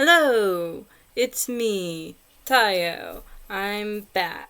Hello, it's me, Taiyo. I'm back,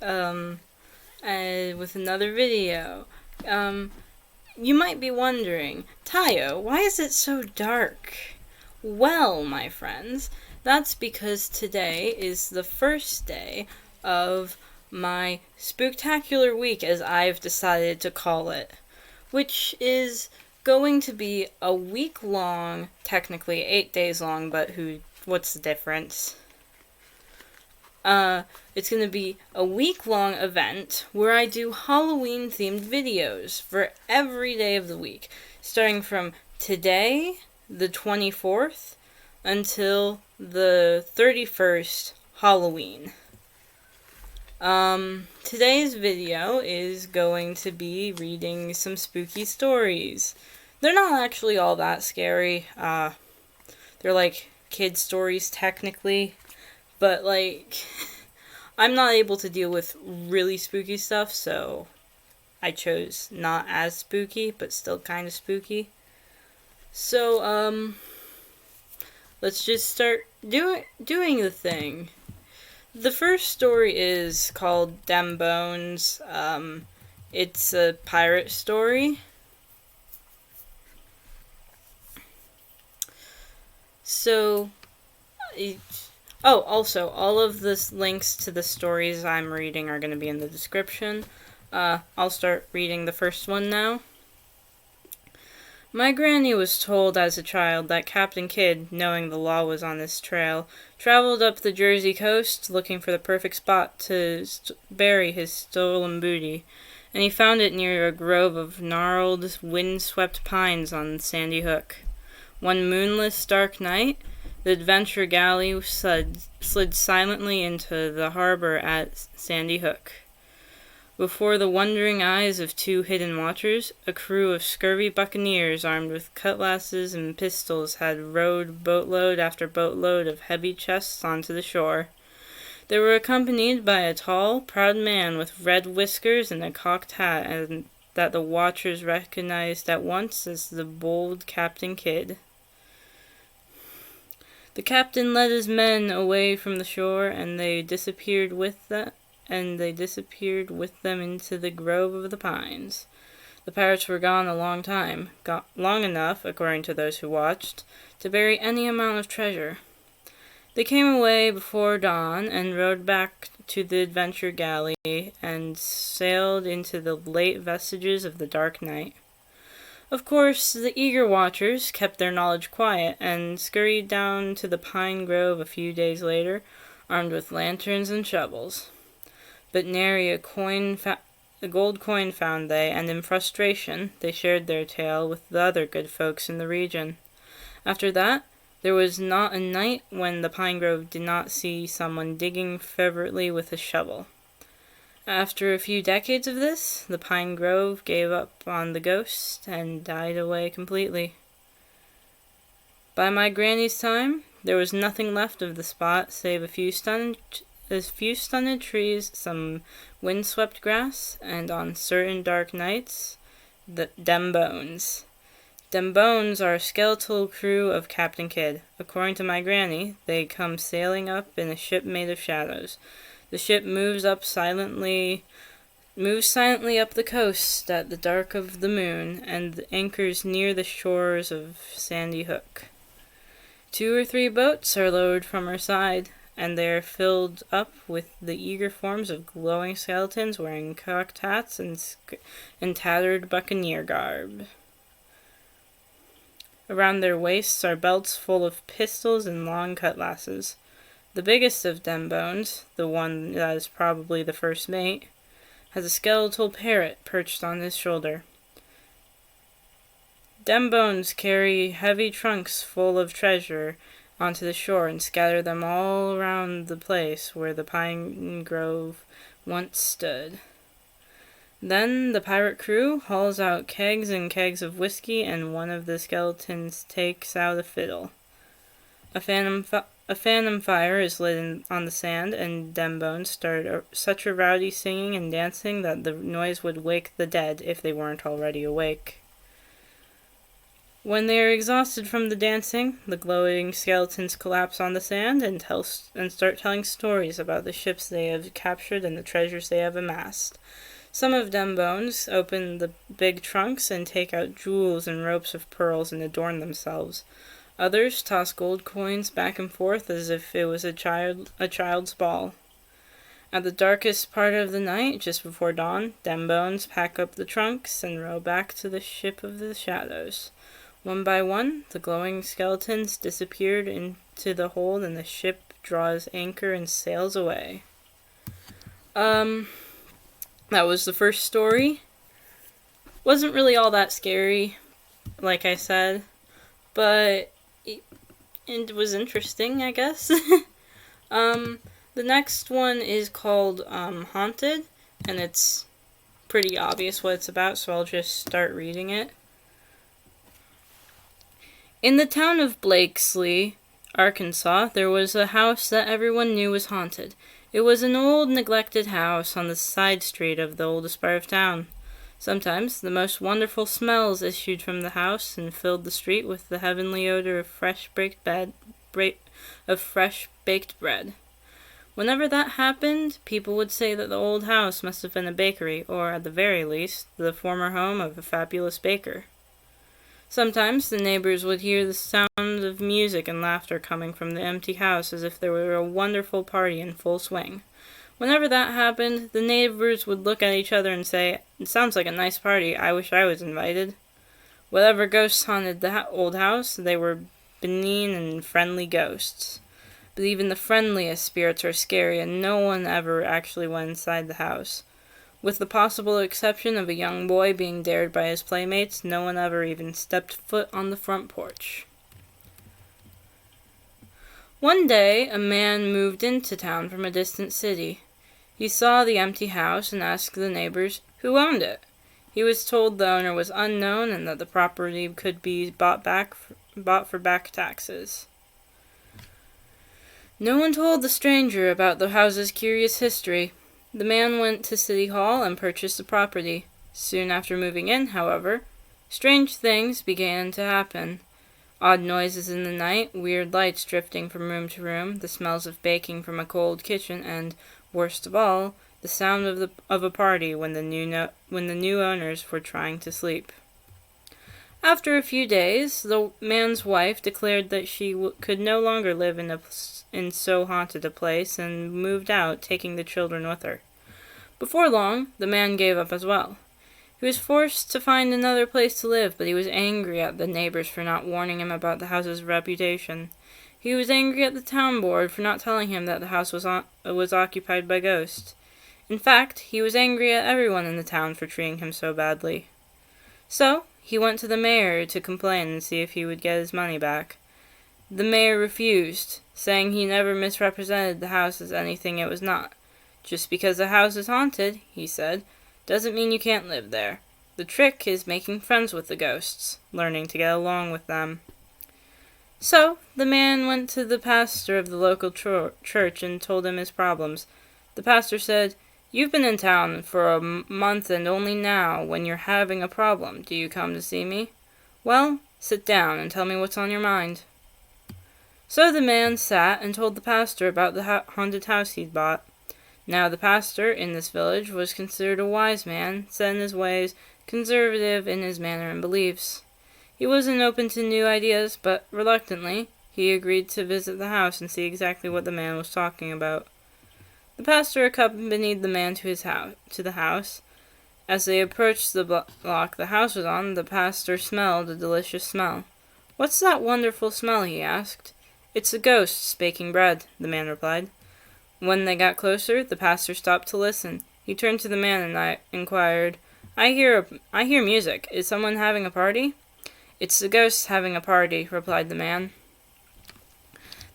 with another video. You might be wondering, Taiyo, why is it so dark? Well, my friends, that's because today is the first day of my Spooktacular week, as I've decided to call it, which is going to be a week long, technically 8 days long, but what's the difference? It's going to be a week-long event where I do Halloween-themed videos for every day of the week, starting from today, the 24th, until the 31st, Halloween. Today's video is going to be reading some spooky stories. They're not actually all that scary. They're like kid stories technically, but like I'm not able to deal with really spooky stuff, so I chose not as spooky, but still kind of spooky. So let's just start doing the thing. The first story is called Dem Bones. It's a pirate story. So, also, all of the links to the stories I'm reading are going to be in the description. I'll start reading the first one now. My granny was told as a child that Captain Kidd, knowing the law was on his trail, traveled up the Jersey coast looking for the perfect spot to bury his stolen booty, and he found it near a grove of gnarled, wind-swept pines on Sandy Hook. One moonless, dark night, the adventure galley slid silently into the harbor at Sandy Hook. Before the wondering eyes of two hidden watchers, a crew of scurvy buccaneers armed with cutlasses and pistols had rowed boatload after boatload of heavy chests onto the shore. They were accompanied by a tall, proud man with red whiskers and a cocked hat, and that the watchers recognized at once as the bold Captain Kidd. The captain led his men away from the shore, and they disappeared with them into the grove of the pines. The pirates were gone a long time, long enough, according to those who watched, to bury any amount of treasure. They came away before dawn and rowed back to the adventure galley and sailed into the late vestiges of the dark night. Of course, the eager watchers kept their knowledge quiet and scurried down to the pine grove a few days later, armed with lanterns and shovels. But nary a gold coin found they, and in frustration they shared their tale with the other good folks in the region. After that, there was not a night when the pine grove did not see someone digging fervently with a shovel. After a few decades of this, the pine grove gave up on the ghost and died away completely. By my granny's time, there was nothing left of the spot save a few stunted trees, some wind-swept grass, and on certain dark nights, Dem Bones. Dem Bones are a skeletal crew of Captain Kidd. According to my granny, they come sailing up in a ship made of shadows. The ship moves silently up the coast at the dark of the moon, and anchors near the shores of Sandy Hook. 2 or 3 boats are lowered from her side, and they are filled up with the eager forms of glowing skeletons wearing cocked hats and tattered buccaneer garb. Around their waists are belts full of pistols and long cutlasses. The biggest of Dem Bones, the one that is probably the first mate, has a skeletal parrot perched on his shoulder. Dem Bones carry heavy trunks full of treasure onto the shore and scatter them all around the place where the pine grove once stood. Then the pirate crew hauls out kegs and kegs of whiskey, and one of the skeletons takes out a fiddle. A phantom fire is lit on the sand, and Dem Bones start such a rowdy singing and dancing that the noise would wake the dead if they weren't already awake. When they are exhausted from the dancing, the glowing skeletons collapse on the sand and start telling stories about the ships they have captured and the treasures they have amassed. Some of them bones open the big trunks and take out jewels and ropes of pearls and adorn themselves. Others toss gold coins back and forth as if it was a child's ball. At the darkest part of the night, just before dawn, them bones pack up the trunks and row back to the ship of the shadows. One by one, the glowing skeletons disappeared into the hold and the ship draws anchor and sails away. That was the first story. Wasn't really all that scary, like I said, but it was interesting, I guess. The next one is called Haunted, and it's pretty obvious what it's about, so I'll just start reading it. In the town of Blakesley, Arkansas, there was a house that everyone knew was haunted. It was an old, neglected house on the side street of the oldest part of town. Sometimes the most wonderful smells issued from the house and filled the street with the heavenly odor of fresh baked bread. Whenever that happened, people would say that the old house must have been a bakery, or, at the very least, the former home of a fabulous baker. Sometimes the neighbors would hear the sound of music and laughter coming from the empty house as if there were a wonderful party in full swing. Whenever that happened, the neighbors would look at each other and say, "It sounds like a nice party. I wish I was invited." Whatever ghosts haunted the old house, they were benign and friendly ghosts. But even the friendliest spirits are scary, and no one ever actually went inside the house. With the possible exception of a young boy being dared by his playmates, no one ever even stepped foot on the front porch. One day, a man moved into town from a distant city. He saw the empty house and asked the neighbors who owned it. He was told the owner was unknown and that the property could be bought for back taxes. No one told the stranger about the house's curious history. The man went to City Hall and purchased the property. Soon after moving in, however, strange things began to happen. Odd noises in the night, weird lights drifting from room to room, the smells of baking from a cold kitchen, and, worst of all, the sound of a party when the new owners were trying to sleep. After a few days, the man's wife declared that she could no longer live in so haunted a place and moved out, taking the children with her. Before long, the man gave up as well. He was forced to find another place to live, but he was angry at the neighbors for not warning him about the house's reputation. He was angry at the town board for not telling him that the house was occupied by ghosts. In fact, he was angry at everyone in the town for treating him so badly. So, he went to the mayor to complain and see if he would get his money back. The mayor refused, saying he never misrepresented the house as anything it was not. "Just because a house is haunted," he said, "doesn't mean you can't live there. The trick is making friends with the ghosts, learning to get along with them." So, the man went to the pastor of the local church and told him his problems. The pastor said, "You've been in town for a month and only now, when you're having a problem, do you come to see me? Well, sit down and tell me what's on your mind." So the man sat and told the pastor about the haunted house he'd bought. Now the pastor in this village was considered a wise man, set in his ways, conservative in his manner and beliefs. He wasn't open to new ideas, but reluctantly, he agreed to visit the house and see exactly what the man was talking about. The pastor accompanied the man to the house. As they approached the block the house was on, the pastor smelled a delicious smell. "What's that wonderful smell?" he asked. "It's the ghosts baking bread," the man replied. When they got closer, the pastor stopped to listen. He turned to the man and inquired, I hear music. Is someone having a party?" "It's the ghosts having a party," replied the man.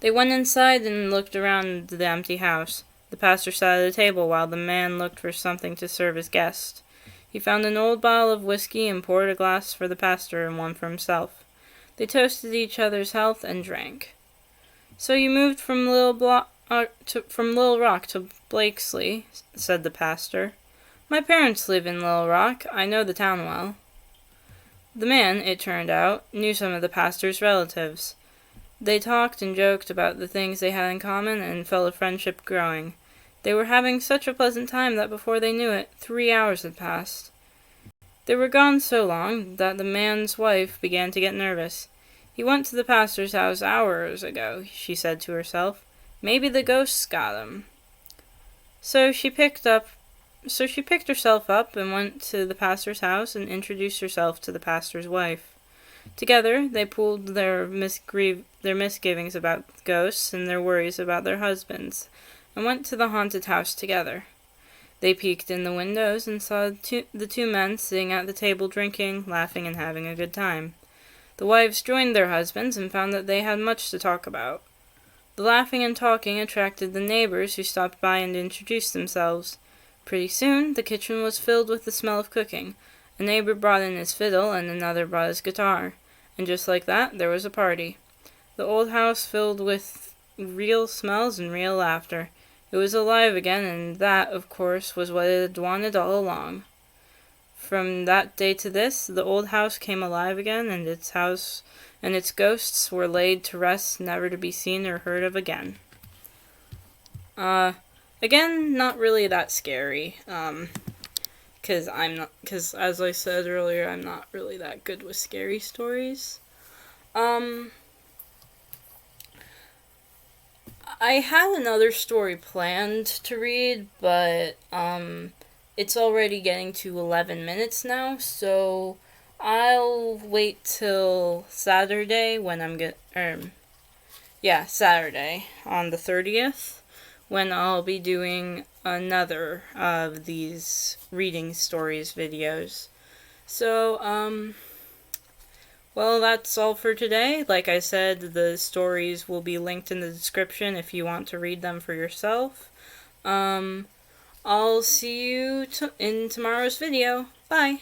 They went inside and looked around the empty house. The pastor sat at a table while the man looked for something to serve his guest. He found an old bottle of whiskey and poured a glass for the pastor and one for himself. They toasted each other's health and drank. "So you moved from Little Rock to Blakesley," said the pastor. "My parents live in Little Rock. I know the town well." The man, it turned out, knew some of the pastor's relatives. They talked and joked about the things they had in common and felt a friendship growing. They were having such a pleasant time that before they knew it, 3 hours had passed. They were gone so long that the man's wife began to get nervous. "He went to the pastor's house hours ago," she said to herself. "Maybe the ghosts got him." So she picked herself up and went to the pastor's house and introduced herself to the pastor's wife. Together, they pooled their misgivings about ghosts and their worries about their husbands, and went to the haunted house together. They peeked in the windows and saw the two men sitting at the table drinking, laughing, and having a good time. The wives joined their husbands and found that they had much to talk about. The laughing and talking attracted the neighbors, who stopped by and introduced themselves. Pretty soon, the kitchen was filled with the smell of cooking. A neighbor brought in his fiddle, and another brought his guitar. And just like that, there was a party. The old house filled with real smells and real laughter. It was alive again, and that, of course, was what it had wanted all along. From that day to this, the old house came alive again, and its ghosts were laid to rest, never to be seen or heard of again. Again, not really that scary. Because as I said earlier, I'm not really that good with scary stories. I had another story planned to read, but, it's already getting to 11 minutes now, so I'll wait till Saturday when Saturday on the 30th, when I'll be doing another of these reading stories videos. So, well, that's all for today. Like I said, the stories will be linked in the description if you want to read them for yourself. I'll see you in tomorrow's video. Bye!